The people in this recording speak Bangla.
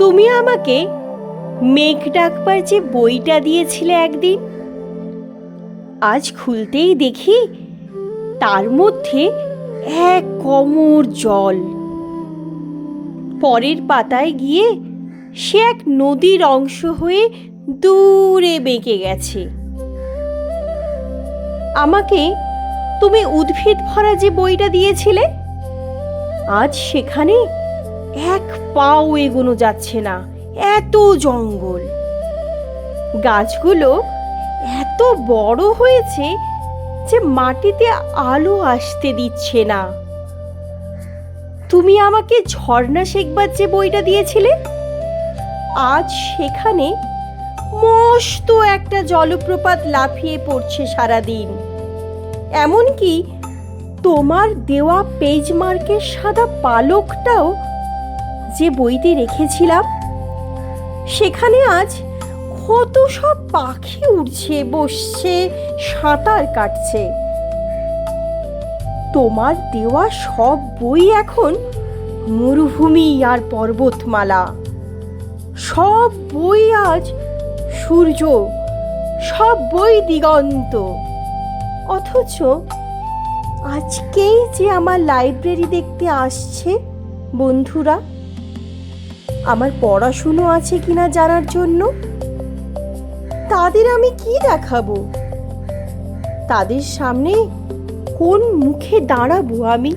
তুমি আমাকে মেঘ ডাকবার যে বইটা দিয়েছিলে একদিন, আজ খুলতেই দেখি তার মধ্যে এক কোমর জল। পরের পাতায় গিয়ে সে এক নদীর অংশ হয়ে দূরে বেঁকে গেছে। আমাকে তুমি উদ্ভিদ ভরা যে বইটা দিয়েছিলে, আজ সেখানে এক পাও এগোনো যাচ্ছে না, এত জঙ্গল। গাছগুলো এত বড় হয়েছে যে মাটিতে আলো আসতে দিচ্ছে না। তুমি আমাকে ঝর্ণা শেখবার যে বইটা দিয়েছিলে, আজ সেখানে মস্ত একটা জলপ্রপাত লাফিয়ে পড়ছে সারাদিন। এমনকি তোমার দেওয়া পেজ মার্কের সাদা পালকটাও যে বইতে রেখেছিলাম, সেখানে আজ কত সব পাখি উড়ছে, বসছে, সাঁতার কাটছে। তোমার দেওয়া সব বই এখন মরুভূমি আর পর্বতমালা। সব বই আজ সূর্য, সব বই দিগন্ত। অথচ আজকেই যে আমার লাইব্রেরি দেখতে আসছে বন্ধুরা, আমার পড়াশুনো আছে কিনা জানার জন্য, তাদের আমি কি দেখাবো? তাদের সামনে কোন মুখে দাঁড়াবো আমি?